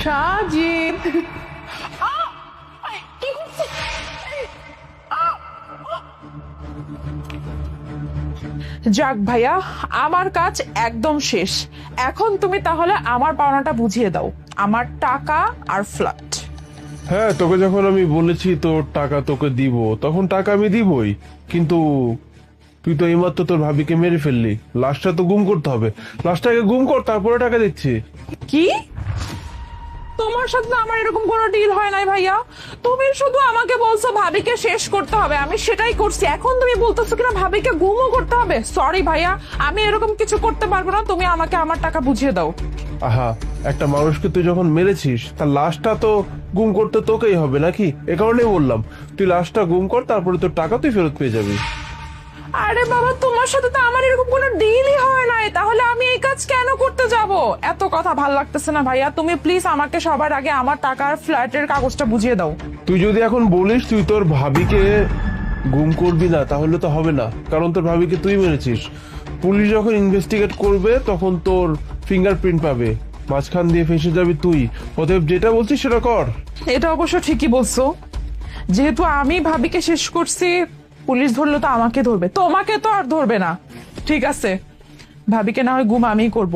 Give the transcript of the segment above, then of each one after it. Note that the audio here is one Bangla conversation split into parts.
সাজিদ, যাক ভাইয়া, আমার কাজ একদম শেষ। এখন তুমি তাহলে আমার পাওনাটা বুঝিয়ে দাও, আমার টাকা আর ফ্ল্যাট। হ্যাঁ, তোকে যখন আমি বলেছি তোর টাকা তোকে দিব, তখন টাকা আমি দিবই। কিন্তু তুই তো এইমাত্র তোর ভাবিকে মেরে ফেললি, লাশটা তো গুম করতে হবে। লাশটাকে গুম কর, তারপরে টাকা দিচ্ছি। কি? তোমার সাথে তো আমার এরকম কোনো ডিল হয় নাই ভাইয়া। তুমি শুধু আমাকে বলছো ভাবিকে শেষ করতে হবে, আমি সেটাই করছি। এখন তুমি বলতেছো কিনা ভাবিকে গুমও করতে হবে? সরি ভাইয়া, আমি এরকম কিছু করতে পারবো না। তুমি আমাকে আমার টাকা বুঝিয়ে দাও। আহা, একটা মানুষকে তুই যখন মেরেছিস, তার লাশটা তো গুম করতে তোকেই হবে নাকি? এ কারণেই বললাম তুই লাশটা গুম কর, তারপরে তোর টাকা তুই ফেরত পেয়ে যাবি। আরে বাবা, তোমার সাথে তো আমার এরকম কোনো ডিলই হয় নাই, তাহলে আমি এই কাজ কেন করতে যাব? এত কথা ভাল লাগতেছে না ভাইয়া। তুমি প্লিজ আমাকে সবার আগে আমার টাকার ফ্ল্যাটের কাগজটা বুঝিয়ে দাও। তুই যদি এখন বলিস তুই তোর ভাবিকে গুম করবি না, তাহলে তো হবে না, কারণ তোর ভাবিকে তুই মেরেছিস। পুলিশ যখন ইনভেস্টিগেট করবে তখন তোর ফিঙ্গারপ্রিন্ট পাবে, মাঝখান দিয়ে ফেসে যাবি তুই। অতএব যেটা বলছিস সেটা কর। এটা অবশ্য ঠিকই বলছো। যেহেতু আমি ভাবিকে শেষ করছি, পুলিশ ধরলে তো আমাকে ধরবে, তোমাকে তো আর ধরবে না। ঠিক আছে, ভাবিকে না হয় গুম আমিই করব।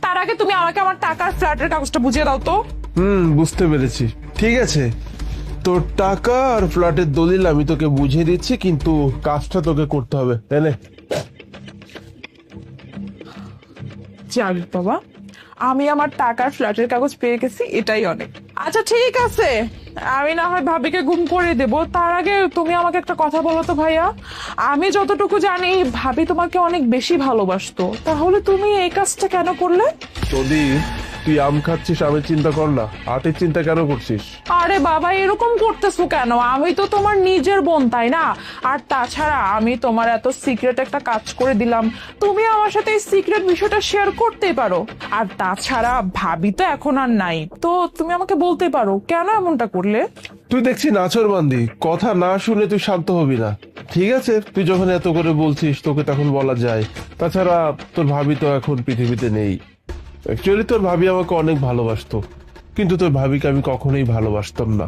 তার আগে তুমি আমাকে আমার টাকার ফ্ল্যাটের কাগজটা বুঝিয়ে দাও তো। বুঝতে পেরেছি। ঠিক আছে, তোর টাকা আর ফ্ল্যাটের দলিল আমি তোকে বুঝিয়ে দিচ্ছি, কিন্তু কাজটা তোকে করতে হবে, তাই না? যাক বাবা, আমি আমার টাকার ফ্ল্যাটের কাগজ পেয়ে গেছি, এটাই অনেক। আচ্ছা ঠিক আছে, আমি না হয় ভাবিকে গুম করে দেব। তার আগে তুমি আমাকে একটা কথা বলো তো ভাইয়া। আমি যতটুকু জানি ভাবি তোমাকে অনেক বেশি ভালোবাসতো, তাহলে তুমি এই কাজটা কেন করলে? যদি তুই আম খাচ্ছিস, আমের চিন্তা কর না, আটের চিন্তা কেন করছিস? আরে বাবা, এরকম করতেছো কেন? আমি তো তোমার নিজের বোন, তাই না? আর তাছাড়া আমি তোমার এত সিক্রেট একটা কাজ করে দিলাম, তুমি আমার সাথে এই সিক্রেট বিষয়টা শেয়ার করতেই পারো। আর তাছাড়া ভাবি তো এখন আর নাই, তো তুমি আমাকে বলতে পারো কেন এমনটা করলে। তুই দেখছি নাছোড়বান্দি, কথা না শুনে তুই শান্ত হবি না। ঠিক আছে, তুই যখন এত করে বলছিস তোকে তখন বলা যায়। তাছাড়া তোর ভাবি তো এখন পৃথিবীতে নেই। অ্যাকচুয়ালি তোর ভাবি আমাকে অনেক ভালোবাসতো, কিন্তু তোর ভাবিকে আমি কখনোই ভালোবাসতাম না।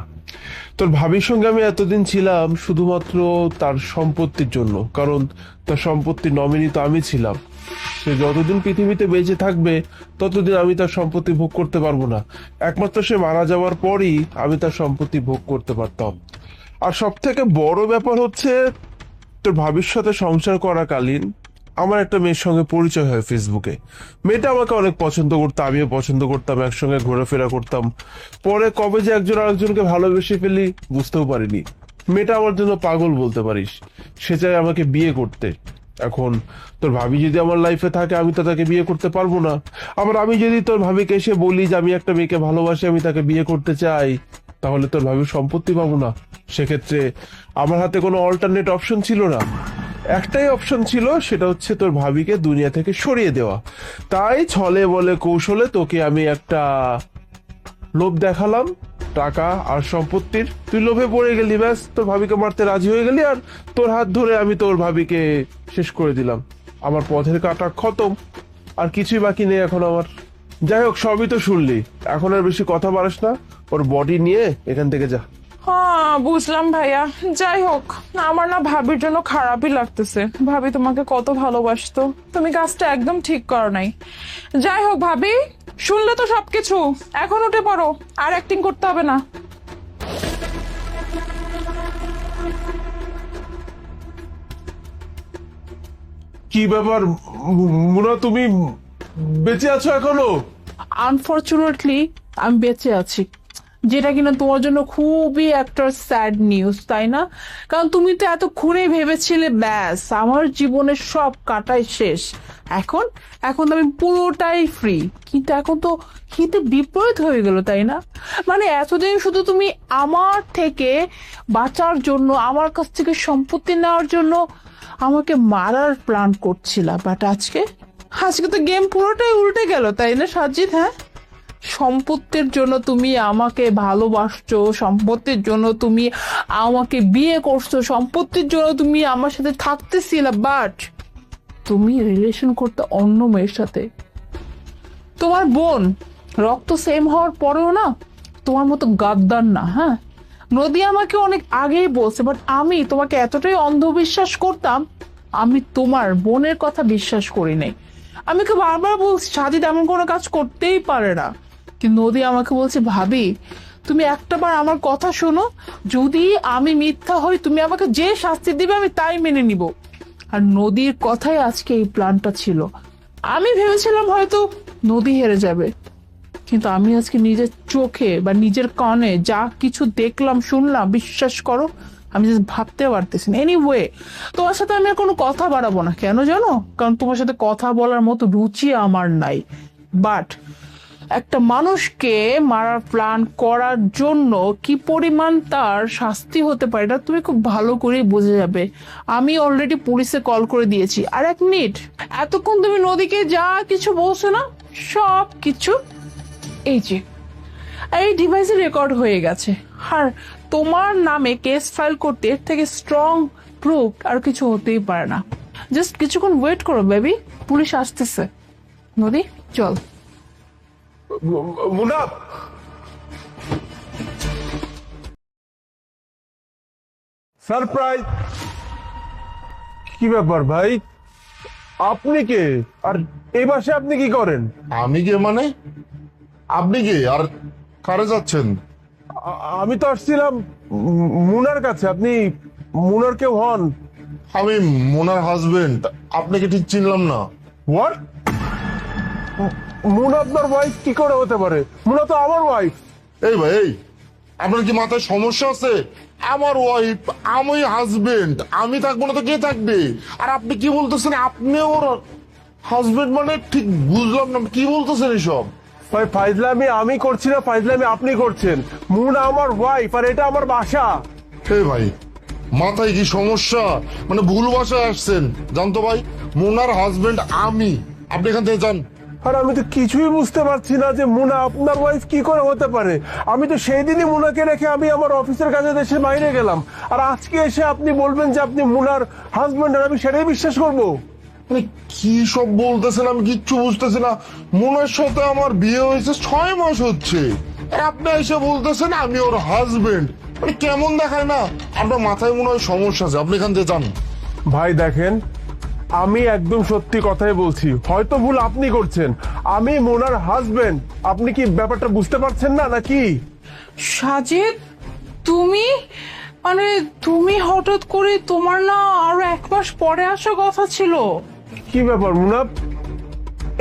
তোর ভাবির সঙ্গে আমি এতদিন ছিলাম শুধুমাত্র তার সম্পত্তির জন্য, কারণ তার সম্পত্তির নমিনি তো আমি ছিলাম। সে যতদিন পৃথিবীতে বেঁচে থাকবে ততদিন আমি তার সম্পত্তি ভোগ করতে পারবো না। একমাত্র সে মারা যাওয়ার পরই আমি তার সম্পত্তি ভোগ করতে পারতাম। আর সব থেকে বড় ব্যাপার হচ্ছে, তোর ভাবির সাথে সংসার করাকালীন আমার একটা মেয়ের সঙ্গে পরিচয় হয় ফেসবুকে। মেয়েটা আমাকে অনেক পছন্দ করতো, আমিও পছন্দ করতাম, একসঙ্গে ঘোরাফেরা করতাম। পরে কবে যে একজন আরেকজনকে ভালোবেসে ফেলি বুঝতেও পারিনি। মেয়েটা আমার জন্য পাগল বলতে পারিস। সে চায় আমাকে বিয়ে করতে। এখন তোর ভাবি যদি আমার লাইফে থাকে, আমি তো তাকে বিয়ে করতে পারবো না। আবার আমি যদি তোর ভাবিকে এসে বলি যে আমি একটা মেয়েকে ভালোবাসি, আমি তাকে বিয়ে করতে চাই, তাহলে তোর ভাবির সম্পত্তি পাবো না। সেক্ষেত্রে আমার হাতে কোনো অল্টারনেট অপশন ছিল না, একটাই অপশন ছিল, সেটা হচ্ছে তোর ভাবিকে দুনিয়া থেকে সরিয়ে দেওয়া। তাই ছলে বলে কৌশলে তোকে আমি একটা লোভ দেখালাম, টাকা আর সম্পত্তির। তুই লোভে পড়ে গেলি, ব্যাস তোর ভাবিকে মারতে রাজি হয়ে গেলি, আর তোর হাত ধরে আমি তোর ভাবিকে শেষ করে দিলাম। আমার পথের কাটা খতম, আর কিছুই বাকি নেই এখন আমার। যাই হোক, সবই তো শুনলি, এখন আর বেশি কথা বাড়াস না, ওর বডি নিয়ে এখান থেকে যা। হ্যাঁ বুঝলাম ভাইয়া। যাই হোক, আমার না ভাবির জন্য খারাপই লাগতেছে। ভাবি তোমাকে কত ভালোবাসতো, তুমি কাজটা একদম ঠিক করো নাই। যাই হোক ভাবি, শুনলে তো সবকিছু, এখন উঠে পড়ো, আর অ্যাক্টিং করতে হবে না। কি ব্যাপার মুনা, তুমি বেঁচে আছো এখনো? আনফরচুনেটলি আমি বেঁচে আছি, যেটা কিনা তোমার জন্য খুবই একটা স্যাড নিউজ, তাই না? কারণ তুমি তো এতক্ষণে ভেবেছিলে ব্যাস আমার জীবনের সব কাটাই শেষ, এখন এখন তো আমি পুরোটাই ফ্রি। কিন্তু এখন তো হিতে বিপরীত হয়ে গেল, তাই না? মানে এতদিন শুধু তুমি আমার থেকে বাঁচার জন্য, আমার কাছ থেকে সম্পত্তি নেওয়ার জন্য আমাকে মারার প্ল্যান করছিলা, বাট আজকে আজকে তো গেম পুরোটাই উল্টে গেল, তাই না সাজিদ? হ্যাঁ, সম্পত্তির জন্য তুমি আমাকে ভালোবাসছো, সম্পত্তির জন্য তুমি আমাকে বিয়ে করছো, সম্পত্তির জন্য তুমি আমার সাথে থাকতেছিলে, বাট তুমি রিলেশন করতে অন্য মেয়ের সাথে। তোমার বোন রক্ত সেম হওয়ার পরেও না তোমার মতো গাদ্দার না। হ্যাঁ, নদী আমাকে অনেক আগেই বলছে, বাট আমি তোমাকে এতটাই অন্ধবিশ্বাস করতাম, আমি তোমার বোনের কথা বিশ্বাস করি নাই। আমি ওকে বারবার বলছি সাজিদ এমন কোনো কাজ করতেই পারে না, কিন্তু নদী আমাকে বলছে ভাবি তুমি একটাবার আমার কথা শোনো, যদি আমি মিথ্যা হই তুমি আমাকে যে শাস্তি দিবে আমি তাই মেনে নিব। আর নদীর কথাই আজকে এই প্ল্যানটা ছিল। আমি ভেবেছিলাম হয়তো নদী হেরে যাবে, কিন্তু আমি আজকে নিজের চোখে বা নিজের কানে যা কিছু দেখলাম শুনলাম, বিশ্বাস করো আমি just ভাবতে পারতেছি না। এনিওয়ে, তোমার সাথে আমি আর কোনো কথা বাড়াবো না, কেন জানো? কারণ তোমার সাথে কথা বলার মতো রুচি আমার নাই। বাট একটা মানুষকে মারার প্ল্যান করার জন্য কি পরিমাণ তার শাস্তি হতে পারে এটা তুমি খুব ভালো করে বুঝে যাবে। আমি অলরেডি পুলিশে কল করে দিয়েছি। আর 1 মিনিট, এতক্ষণ তুমি নদীকে যা কিছু বলছো না, সব কিছু এই যে এই ডিভাইসে রেকর্ড হয়ে গেছে। আর তোমার নামে কেস ফাইল করতে এর থেকে স্ট্রং প্রুফ আর কিছু হতেই পারে না। জাস্ট কিছুক্ষণ ওয়েট করো বেবি, পুলিশ আসতেছে। নদী চল। মুনা, সারপ্রাইজ! কি ব্যাপার ভাই, আপনি কে? আর এই বাসে আপনি কি করেন? আমি কে মানে? আপনি কে আর কারে যাচ্ছেন? আমি তো আসছিলাম মুনার কাছে। আপনি মুনার কেউ হন? আমি মোনার হাজবেন্ড। আপনাকে ঠিক চিনলাম না। হোয়াট? মুনা আপনার ওয়াইফ কি করে হতে পারে? মুনা তো আমার ওয়াইফ। এই ভাই, এই আপনার কি মাথায় সমস্যা আছে? আমার ওয়াইফ, আমি হাজবেন্ড, আমি থাকবো না তো কে থাকবে? আর আপনি কি বলতেছেন আপনি ওর হাজবেন্ড? মানে ঠিক বুঝলাম না, কি বলতেছেন এসব? ভাই ফাইজলামি আমি করছি না, ফাইজলামি আপনি করছেন। মুনা আমার ওয়াইফ আর এটা আমার বাসা। এই ভাই, মাথায় কি সমস্যা? মানে ভুল বাসায় আসছেন। জানতো ভাই, মোনার হাজবেন্ড আমি। আপনি এখান থেকে যান। আর আমি তো কিছুই বুঝতে পারছি না যে মুনা আপনার ওয়াইফ কি করে হতে পারে। আমি তো সেই দিনই মুনাকে রেখে আমি আমার অফিসের কাজে দেশে বাইরে গেলাম, আর আজকে এসে আপনি বলবেন যে আপনি মুনার হাজবেন্ড, আর আমি সেটাই বিশ্বাস করবো? মানে কি সব বলতেছেন আমি কিচ্ছু বুঝতেছি না। মোনার সাথে আমার বিয়ে হয়েছে 6 মাস হচ্ছে, আর আপনি এসে বলতেছেন আমি ওর হাজবেন্ড। মানে কেমন দেখায় না? আপনার মাথায় মনে হয় সমস্যা আছে, আপনি এখান থেকে যান। ভাই দেখেন, আমি একদম সত্যি কথাই বলছি, হয়তো ভুল আপনি করছেন। আমি মোনার হাজবেন্ড। আপনি কি ব্যাপারটা বুঝতে পারছেন না নাকি? সাজিদ, তুমি মানে তুমি হঠাৎ করে, তোমার না আরো 1 মাস পরে আসার কথা ছিল। কি ব্যাপার মুনা,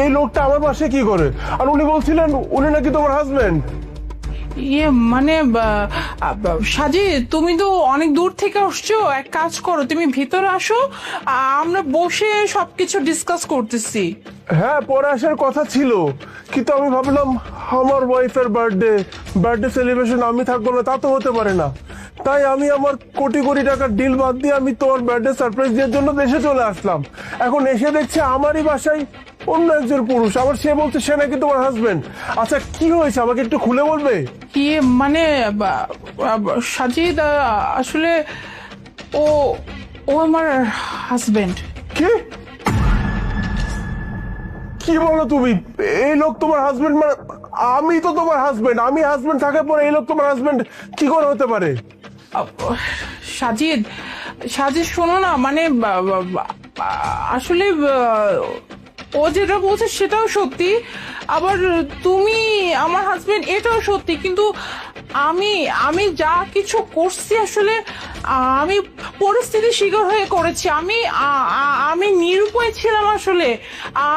এই লোকটা আমার পাশে কি করে? আর উনি বলছিলেন উনি নাকি তোমার হাজবেন্ড। ইয়ে মানে সাজিদ, তুমি তো অনেক দূর থেকে আসছো, এক কাজ করো তুমি ভিতরে আসো, আমরা বসে সবকিছু ডিসকাস করতেছি। হ্যাঁ, পরে আসার কথা ছিল, কিন্তু আমি ভাবলাম আমার ওয়াইফের বার্থডে সেলিব্রেশন আমি থাকবো না, তা তো হতে পারে না। তাই আমি আমার কোটি কোটি টাকার ডিল বাদ দিয়ে আমি তোমার বার্থডে সারপ্রাইজ দেওয়ার জন্য দেশে চলে আসলাম। এখন এসে দেখছে আমারই বাসায় অন্য একজন পুরুষ, আবার সে বলছে সে নাকি তোমার হাজবেন্ড। আচ্ছা কি হয়েছে আমাকে একটু খুলে বলবে? কি মানে সাজিদ, আসলে ও ও আমার হাজবেন্ড। কি কি বলো তুমি? এই লোক তোমার হাজবেন্ড? মানে আমি তো তোমার হাজবেন্ড, আমি হাজবেন্ড থাকার পরে এই লোক তোমার হাজবেন্ড কি করে হতে পারে? সাজিদ সাজিদ শোনো না, মানে আসলে ও যেটা বলছে সেটাও সত্যি, আবার তুমি আমার হাজবেন্ড এটাও সত্যি, কিন্তু আমি যা কিছু করছি আসলে আমি পরিস্থিতির শিকার হয়ে করেছি। আমি নিরুপায় ছিলাম আসলে,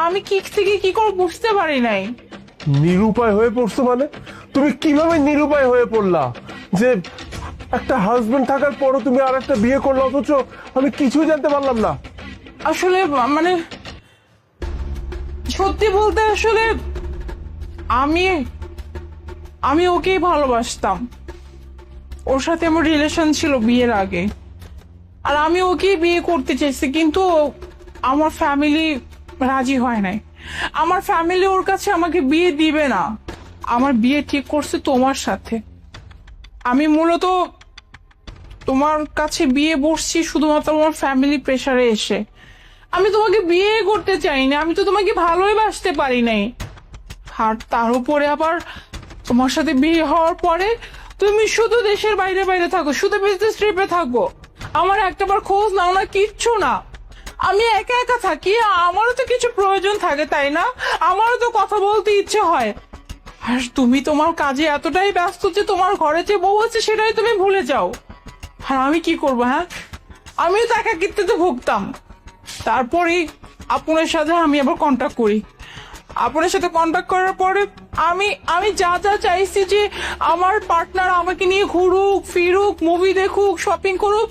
আমি কি থেকে কি করে বুঝতে পারি নাই। নিরুপায় হয়ে পড়ছো মানে? তুমি কিভাবে নিরুপায় হয়ে পড়লা যে একটা হাজবেন্ড থাকার পরও তুমি আর একটা বিয়ে করলো, অথচ আমি কিছুই জানতে পারলাম না? আসলে মানে সত্যি বলতে আসলে আমি ওকেই ভালোবাসতাম, ওর সাথে আমার রিলেশন ছিল বিয়ের আগে, আর আমি ওকেই বিয়ে করতে চাইছি, কিন্তু আমার ফ্যামিলি রাজি হয় নাই। আমার ফ্যামিলি ওর কাছে আমাকে বিয়ে দিবে না। আমার বিয়ে ঠিক করছে তোমার সাথে। আমি মূলত তোমার কাছে বিয়ে বসছি শুধুমাত্র আমার ফ্যামিলি প্রেসারে এসে। আমি তোমাকে বিয়ে করতে চাই না, আমি তো তোমাকে ভালোই বাসতে পারি নাই। আর তার উপরে আবার তোমার সাথে বিয়ে হওয়ার পরে তুমি শুধু দেশের বাইরে বাইরে থাকো, শুধু বিজনেস ট্রিপে থাকো, আমার একটাবার খোঁজ নাও না, কিচ্ছু না। আমি একা একা থাকি, আমারও তো কিছু প্রয়োজন থাকে তাই না, আমারও তো কথা বলতে ইচ্ছে হয়। আর তুমি তোমার কাজে এতটাই ব্যস্ত যে তোমার ঘরে যে বউ আছে সেটাই তুমি ভুলে যাও। আর আমি কি করবো? হ্যাঁ, আমিও তো একাকিত্বে ভুগতাম। তারপরেই আপনার সাথে আমি আবার কন্ট্যাক্ট করি। আপনার সাথে কন্ট্যাক্ট করার পরে আমি যা যা চাইছি যে আমার পার্টনার আমাকে নিয়ে ঘুরুক ফিরুক, মুভি দেখুক, শপিং করুক,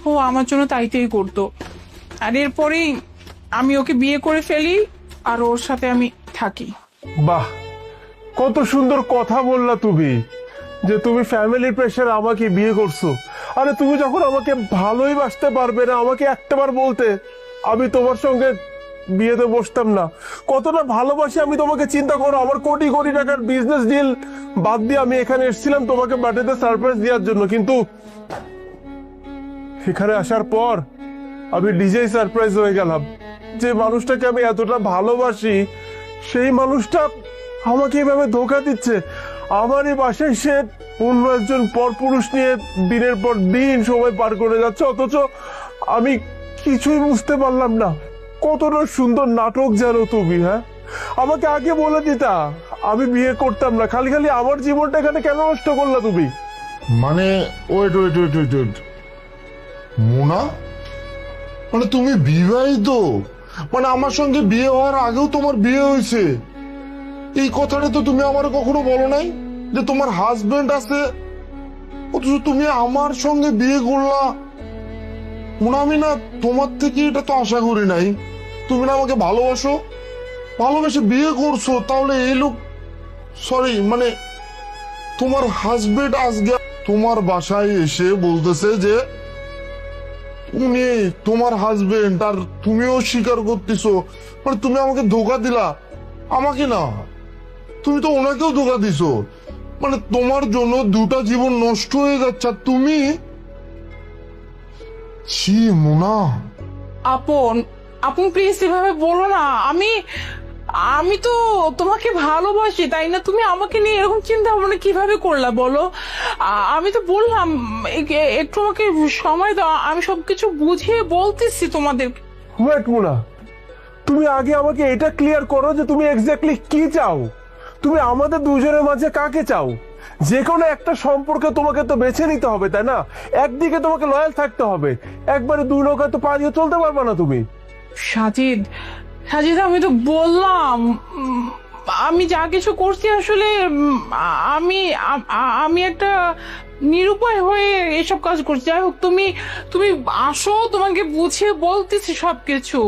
ও আমার জন্য তাইতেই করতো। আর এরপরেই আমি ওকে বিয়ে করে ফেলি আর ওর সাথে আমি থাকি। বাহ, কত সুন্দর কথা বললা তুমি, যে তুমি ফ্যামিলির প্রেশার আমাকে বিয়ে করছো। আরে তুমি যখন আমাকে ভালোই বাসতে পারবে না, আমাকে একটাবার বলতে, আমি তোমার সঙ্গে বিয়েতে বসতাম না। কতটা ভালোবাসি আমি তোমাকে, চিন্তা করো। আমার কোটি কোটি টাকার বিজনেস ডিল বাদ দিয়ে আমি এখানে এসেছিলাম তোমাকে বার্থডেতে সারপ্রাইজ দেওয়ার জন্য, কিন্তু এখানে আসার পর আমি নিজেই সারপ্রাইজ হয়ে গেলাম। যে মানুষটাকে আমি এতটা ভালোবাসি সেই মানুষটা আমাকে এভাবে ধোঁকা দিচ্ছে। আমারই বাসায় সে অন্য একজন পরপুরুষ নিয়ে দিনের পর দিন সময় পার করে যাচ্ছে, অথচ আমি কিছুই বুঝতে পারলাম না। কতটা সুন্দর নাটক জানো তুমি। হ্যাঁ, আমাকে আগে বলে দিতা, আমি বিয়ে করতাম না। খালি খালি আমার জীবনটা এখানে কেন নষ্ট করলা তুমি? মানে wait wait wait wait wait মোনা, মানে তুমি বিবাহিত? মানে আমার সঙ্গে বিয়ে হওয়ার আগেও তোমার বিয়ে হয়েছে? এই কথাটা তো তুমি আমার কখনো বলো নাই যে তোমার হাজবেন্ড আছে, অথচ তুমি আমার সঙ্গে বিয়ে করলা। মোনা, আমি না তোমার থেকে এটা তো আশা করি নাই। তুমি না আমাকে ভালোবাসো, ভালোবেসে বিয়ে করছো, তাহলে এই লোক, সরি মানে তোমার হাজবেন্ড আজকে তোমার বাসায় এসে বলতেছে যে উনি তোমার হাজবেন্ড, আর তুমিও স্বীকার করতেছো। মানে তুমি আমাকে ধোকা দিলা, আমাকে না, তুমি তো ওনাকেও ধোকা দিছো। মানে তোমার জন্য দুটা জীবন নষ্ট হয়ে যাচ্ছে, আর তুমি ছি মোনা। আপন প্লিজ এভাবে বলো না। আমি তো তোমাকে ভালোবাসি তাই না? তুমি আমাকে নিয়ে এরকম চিন্তা ভাবনা কিভাবে করলা বলো? আমি তো বললাম একটু আমাকে সময় দাও, আমি সবকিছু বুঝিয়ে বলতেছি তোমাদের। ওয়েট মোনা, তুমি আগে আমাকে এটা ক্লিয়ার করো যে তুমি এক্স্যাক্টলি কি চাও। তুমি আমাদের দুজনের মাঝে কাকে চাও? যে কোনো একটা সম্পর্কে তোমাকে তো বেছে নিতে হবে তাই না? একদিকে তোমাকে লয়াল থাকতে হবে, একবারে দুই নৌকায় তো পা দিয়ে চলতে পারবে না তুমি। সাজিদ, আমি তো বললাম আমি যা কিছু করছি আসলে আমি একটা নিরুপায় হয়ে এসব কাজ করছি। যাই হোক, তুমি আসো, তোমাকে বুঝিয়ে বলতেছি সবকিছু।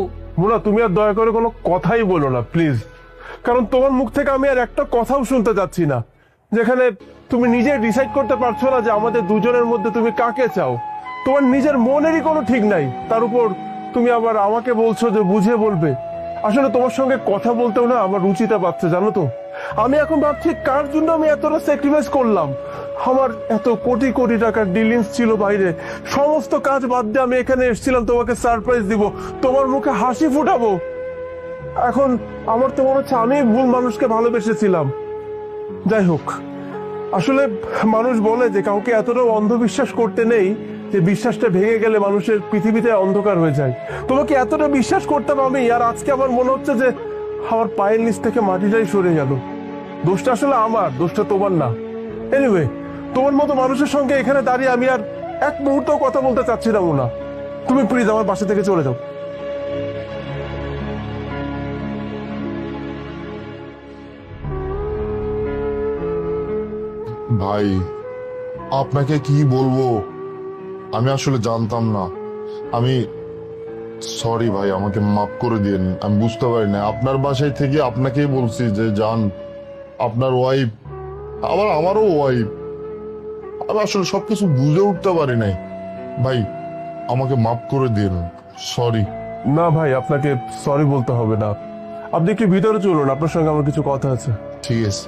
মোনা, তুমি আর দয়া করে কোনো কথাই বলো না প্লিজ, কারণ তোমার মুখ থেকে আমি আর একটা কথাও শুনতে যাচ্ছি না, যেখানে তুমি নিজে ডিসাইড করতে পারছো না যে আমাদের দুজনের মধ্যে তুমি কাকে চাও। তোমার নিজের মনেরই কোনো ঠিক নাই, তার উপর তুমি আবার আমাকে বলছো যে বুঝিয়ে বলবে। আসলে তোমার সঙ্গে কথা বলতেও না আমার রুচিটা পাচ্ছে, জানো তো। আমি এখন ভাবছি কার জন্য আমি এতটা স্যাক্রিফাইস করলাম। আমার এত কোটি কোটি টাকার ডিলিংস ছিল বাইরে, সমস্ত কাজ বাদ দিয়ে আমি এখানে এসেছিলাম তোমাকে সারপ্রাইজ দিব, তোমার মুখে হাসি ফুটাবো। এখন আমার তো মনে হচ্ছে আমি ভুল মানুষকে ভালোবেসেছিলাম। যাই হোক, আসলে মানুষ বলে যে কাউকে এতটাও অন্ধবিশ্বাস করতে নেই যে বিশ্বাসটা ভেঙে গেলে মানুষের পৃথিবীতে অন্ধকার হয়ে যায়। তোমাকে এতটা বিশ্বাস করতাম আমি, আর আজকে আমার মনে হচ্ছে যে আমার পায়ের নিচ থেকে মাটিটাই সরে গেল। দোষটা আসলে আমার, দোষটা তোমার না। এনিওয়ে, তোমার মতো মানুষের সঙ্গে এখানে দাঁড়িয়ে আমি আর এক মুহূর্তও কথা বলতে চাচ্ছি না মোনা। তুমি প্লিজ আমার বাসা থেকে চলে যাও। ভাই, আপনাকে কি বলবো, আমি আসলে জানতাম না। আমি সরি ভাই, আমাকে মাফ করে দিন, আমি বুঝতে পারি না। আপনার বাসায় থেকে আপনাকেই বলছি যে যান, আপনার ওয়াইফ আবার আমারও ওয়াইফ, আমি আসলে সবকিছু বুঝে উঠতে পারি নাই। ভাই আমাকে মাফ করে দিন, সরি। না ভাই, আপনাকে সরি বলতে হবে না। আপনি একটু ভিতরে চলুন, আপনার সঙ্গে আমার কিছু কথা আছে। ঠিক আছে।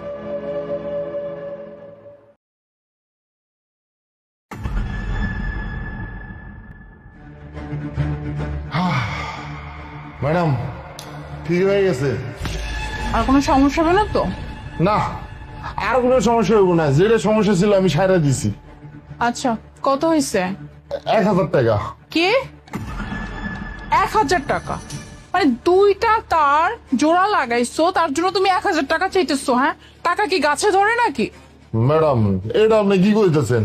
ম্যাডাম ঠিক হয়ে গেছে। আর কোনো সমস্যা হবে না তো? না, আর কোনো সমস্যা হইব না, যেটা সমস্যা ছিল আমি সারা দিছি। আচ্ছা, কত হয়েছে? 1000 টাকা। কে? 1000 টাকা? মানে দুইটা তার জোড়া লাগাইছো, তার জন্য তুমি 1000 টাকা চাইতেছো? হ্যাঁ, টাকা কি গাছে ধরে নাকি? ম্যাডাম, এটা আপনি কি কইতেছেন?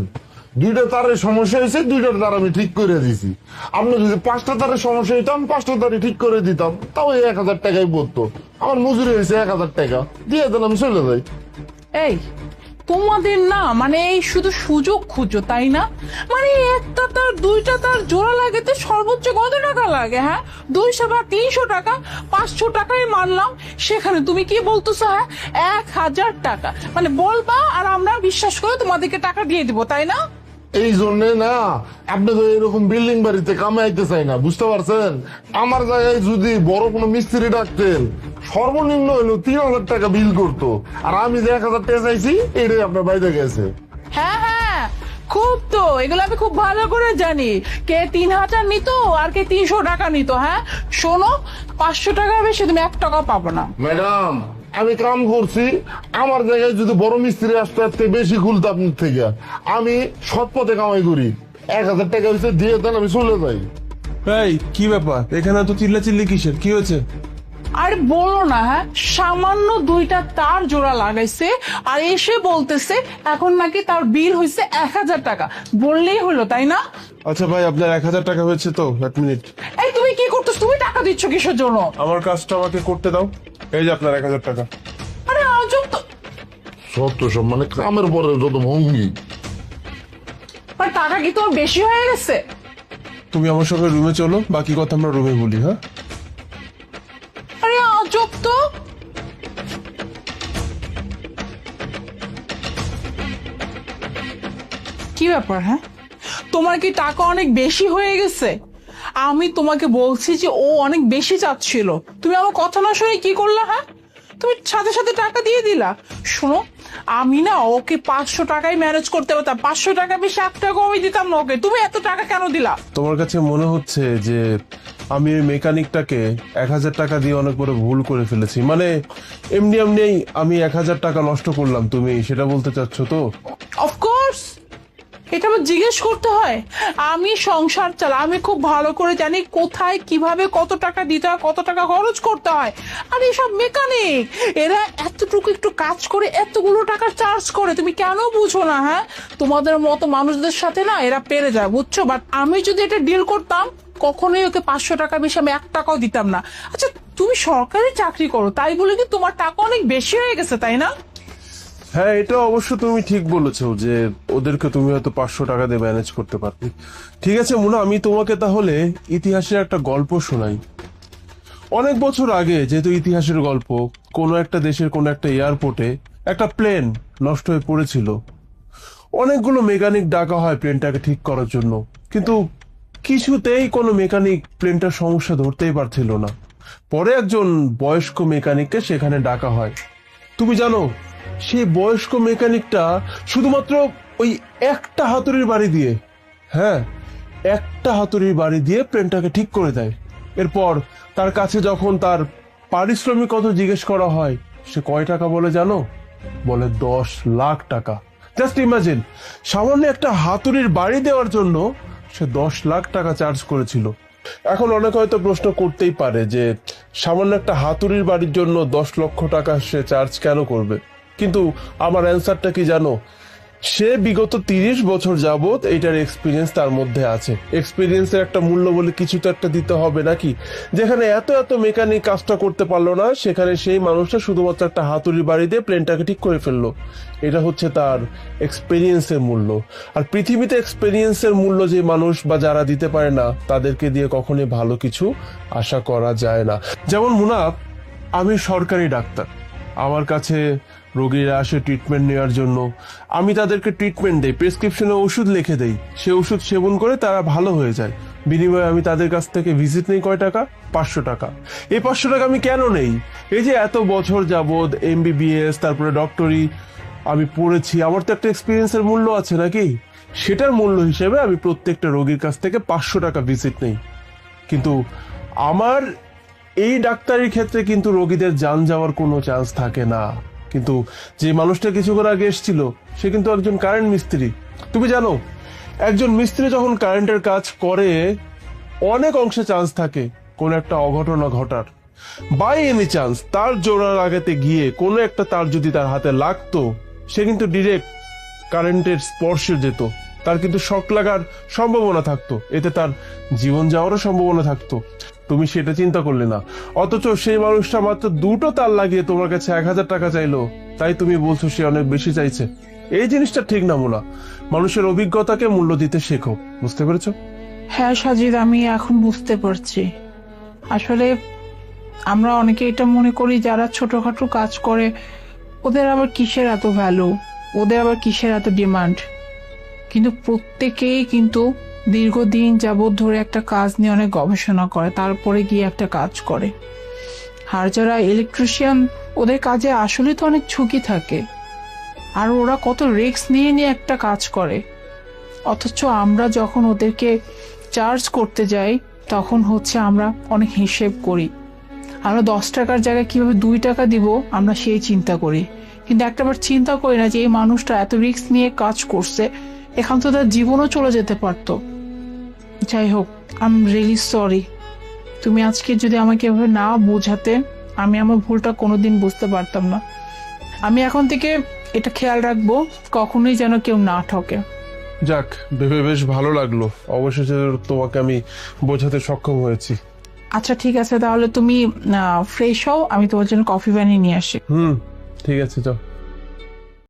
দুইটা তারের সমস্যা হয়েছে, দুইটা তার আমি ঠিক করে দিছি। আপনি যদি 5টা তারের সমস্যা হইতাম, 5টা তারই ঠিক করে দিতাম, তাও এই 1000 টাকাই পড়তো। আমার মজুরি হয়েছে 1000 টাকা, দিয়ে দেন আমি চলে যাই। এই তোমাদের না মানে এই শুধু সুযোগ খুঁজো, তাই না? মানে একটা তার দুইটা তার জোড়া লাগাতে সর্বোচ্চ কত টাকা লাগে? হ্যাঁ, 200 বা 300 টাকা, 500 টাকাই মানলাম, সেখানে তুমি কি বলতেছো? হ্যাঁ, 1000 টাকা মানে বলবা আর আমরা বিশ্বাস করে তোমাদেরকে টাকা দিয়ে দিব, তাই না? এই জন্যে না আপনাকে এরকম বিল্ডিং বাড়িতে কামাইতে চাই না, বুঝতে পারছেন? আমার জায়গায় যদি বড় কোনো মিস্ত্রি ডাকতেন, সর্বনিম্ন হইলো 3000 টাকা বিল করতো, আর আমি যে 1000 টাকা চাইছি এটাই আপনার বাইরে গেছে। হ্যাঁ হ্যাঁ, খুব তো এগুলো আমি খুব ভালো করে জানি, কে 3000 নিত আর কে 300 টাকা নিত। হ্যাঁ শোনো, 500 টাকা বেশি তুমি 1 টাকা পাবো না। ম্যাডাম, আমি কাম করছি, আমার জায়গায় যদি বড় মিস্ত্রি আসতে আসতে বেশি খুলতো আপনার থেকে, আমি সৎ পথে কামাই করি। 1000 টাকা হচ্ছে দিয়ে দেন, আমি চলে যাই। এই কি ব্যাপার, এখানে তো চিল্লাচিল্লি কিসের, কি হয়েছে? আরে বলো না, হ্যাঁ সামান্য দুইটা তার জোড়া লাগাইছে আর এসে বলতেছে এখন নাকি তার বিল হয়েছে 1000 টাকা। বললেই হলো, তাই না? আচ্ছা ভাই, আপনার 1000 টাকা হয়েছে তো? 1 মিনিট। এই তুমি কি করতেছ? তুমি টাকা দিচ্ছ কিসের জন্য? আমার কাজটা আমাকে করতে দাও। এই যে আপনার 1000 টাকা। আরে আজব তো, সত্য সব মানে কামের পরে যত ভঙ্গি। মানে টাকা কি তোমার বেশি হয়ে গেছে? তুমি আমার সঙ্গে রুমে চলো, বাকি কথা আমরা রুমে বলি। হ্যাঁ, আরে আজব তো। কি ব্যাপার? হ্যাঁ, তোমার কি টাকা অনেক বেশি হয়ে গেছে? আমি তোমাকে বলছি যে ও অনেক বেশি চাচ্ছিল, তুমি আমার কথা না শুনে কি করলা? হ্যাঁ, তুমি সাথে সাথে টাকা দিয়ে দিলা। শোনো, আমি না ওকে 500 টাকায় ম্যানেজ করতে পারতাম, 500 টাকা বেশি 1 টাকা আমি দিতাম না ওকে। তুমি এত টাকা কেন দিলা? তোমার কাছে মনে হচ্ছে যে আমি ওই মেকানিকটাকে 1000 টাকা দিয়ে অনেক বড় ভুল করে ফেলেছি, মানে এমনি এমনি আমি 1000 টাকা নষ্ট করলাম, তুমি সেটা বলতে চাচ্ছ তো? অফকোর্স, এটা আমার জিজ্ঞেস করতে হয়? আমি সংসার চালা, আমি খুব ভালো করে জানি কোথায় কিভাবে কত টাকা দিতে হয়, কত টাকা খরচ করতে হয়। আর এসব মেকানিক এরা এতটুকু একটু কাজ করে এতগুলো টাকা চার্জ করে, তুমি কেন বুঝো না? হ্যাঁ, তোমাদের মতো মানুষদের সাথে না এরা পেরে যায়, বুঝছো? বাট আমি যদি এটা ডিল করতাম, কখনোই ওকে 500 টাকা বেশি আমি 1 টাকাও দিতাম না। আচ্ছা, তুমি সরকারি চাকরি করো, তাই বলে কি তোমার টাকা অনেক বেশি হয়ে গেছে, তাই না? হ্যাঁ, এটা অবশ্য তুমি ঠিক বলেছো যে ওদেরকে তুমি হয়তো 500 টাকা দিয়ে ম্যানেজ করতে পারবে। ঠিক আছে মুনা, আমি তোমাকে তাহলে ইতিহাসের একটা গল্প শোনাই। অনেক বছর আগে, যেহেতু ইতিহাসের গল্প, কোনো একটা দেশের কোনো একটা এয়ারপোর্টে একটা প্লেন নষ্ট হয়ে পড়েছিল। অনেকগুলো মেকানিক ডাকা হয় প্লেনটাকে ঠিক করার জন্য, কিন্তু কিছুতেই কোনো মেকানিক প্লেনটার সমস্যা ধরতেই পারছিল না। পরে একজন বয়স্ক মেকানিককে সেখানে ডাকা হয়। তুমি জানো, সেই বয়স্ক মেকানিকটা শুধুমাত্র ওই একটা হাতুড়ির বাড়ি দিয়ে, হ্যাঁ একটা হাতুড়ির বাড়ি দিয়ে প্লেনটাকে ঠিক করে দেয়। এরপর তার কাছে যখন তার পারিশ্রমিক কত জিজ্ঞেস করা হয়, সে কয় টাকা বলে জানো? বলে 10 লাখ টাকা। জাস্ট ইমাজিন, সামান্য একটা হাতুড়ির বাড়ি দেওয়ার জন্য সে 10 লাখ টাকা চার্জ করেছিল। এখন অনেক হয়তো প্রশ্ন করতেই পারে যে সামান্য একটা হাতুড়ির বাড়ির জন্য 10 লক্ষ টাকা সে চার্জ কেন করবে, কিন্তু আমার অ্যান্সারটা কি জানো? সে বিগত 30 বছর যাবত এইটার এক্সপিরিয়েন্স তার মধ্যে আছে। এক্সপিরিয়েন্সের একটা মূল্য বলে কিছু তো একটা দিতে হবে নাকি? যেখানে এত এত মেকানিক কাজটা করতে পারলো না, সেখানে সেই মানুষটা শুধুমাত্র একটা হাতুড়ির বাড়ি দিয়ে প্লেনটাকে ঠিক করে ফেললো। এটা হচ্ছে তার এক্সপিরিয়েন্সের মূল্য। আর পৃথিবীতে এক্সপিরিয়েন্সের মূল্য যে মানুষ বা যারা দিতে পারে না, তাদেরকে দিয়ে কখনোই ভালো কিছু আশা করা যায় না। যেমন মুনা, আমি সরকারি ডাক্তার, আমার কাছে রোগীরা আসে ট্রিটমেন্ট নেওয়ার জন্য, আমি তাদেরকে ট্রিটমেন্ট দেই, প্রেসক্রিপশনে ওষুধ লিখে দেই, সে ওষুধ সেবন করে তারা ভালো হয়ে যায়। বিনিময়ে আমি তাদের কাছ থেকে ভিজিট নেই কয় টাকা? 500 টাকা। এই 500 টাকা আমি কেন নেই? এই যে এত বছর যাবৎ MBBS তারপরে ডক্টরি আমি পড়েছি, আমার তো একটা এক্সপিরিয়েন্সের মূল্য আছে নাকি? সেটার মূল্য হিসেবে আমি প্রত্যেকটা রোগীর কাছ থেকে 500 টাকা ভিজিট নেই। কিন্তু আমার এই ডাক্তারির ক্ষেত্রে কিন্তু রোগীদের জান যাওয়ার কোনো চান্স থাকে না। কিন্তু যে মানুষটা কিছুক্ষণ আগে এসেছিল সে কিন্তু একজন কারেন্ট মিস্ত্রি। তুমি জানো একজন মিস্ত্রি যখন কারেন্টের কাজ করে অনেক অংশে চান্স থাকে কোন একটা অঘটনা ঘটার। বাই এনি চান্স তার জোড়া লাগাতে গিয়ে কোনো একটা তার যদি তার হাতে লাগতো সে কিন্তু ডিরেক্ট কারেন্টের স্পর্শে যেত, তার কিন্তু শক লাগার সম্ভাবনা থাকতো, এতে তার জীবন যাওয়ারও সম্ভাবনা থাকতো। তুমি সেটা চিন্তা করলে না, অথচ সেই মানুষটা মাত্র 2টো তার লাগিয়ে তোমার কাছে 1000 টাকা চাইলো, তাই তুমি বলছো সে অনেক বেশি চাইছে। এই জিনিসটা ঠিক না মোনা, মানুষের অভিজ্ঞতাকে মূল্য দিতে শেখো, বুঝতে পেরেছো? হ্যাঁ সাজিদ, আমি এখন বুঝতে পারছি। আসলে আমরা অনেকে এটা মনে করি যারা ছোটখাটো কাজ করে ওদের আবার কিসের এত ভ্যালু, ওদের আবার কিসের এত ডিমান্ড। কিন্তু প্রত্যেকেই কিন্তু দীর্ঘদিন যাবৎ ধরে একটা কাজ নিয়ে অনেক গবেষণা করে, তারপরে গিয়ে একটা কাজ করে। আর যারা ইলেকট্রিশিয়ান ওদের কাজে আসলে তো অনেক ঝুঁকি থাকে, আর ওরা কত রিস্ক নিয়ে নিয়ে একটা কাজ করে। অথচ আমরা যখন ওদেরকে চার্জ করতে যাই তখন হচ্ছে আমরা অনেক হিসেব করি। আমরা 10 টাকার জায়গায় কিভাবে 2 টাকা দিব আমরা সেই চিন্তা করি, কিন্তু একটাবার চিন্তা করি না যে এই মানুষটা এত রিস্ক নিয়ে কাজ করছে, এখান তো তার জীবনও চলে যেতে পারতো। যাই হোক, আই এম রিয়েলি সরি। তুমি আজকে যদি আমাকে এভাবে না বোঝাতে আমি আমার ভুলটা কোনোদিন বুঝতে পারতাম না। আমি এখন থেকে এটা খেয়াল রাখবো কখনোই যেন কেউ না ঠকে। যাক, ভেবে বেশ ভালো লাগলো, অবশেষে তোমাকে আমি বোঝাতে সক্ষম হয়েছি। আচ্ছা ঠিক আছে, তাহলে তুমি ফ্রেশ হও, আমি তোমার জন্য কফি বানিয়ে নিয়ে আসি। ঠিক আছে, যাও।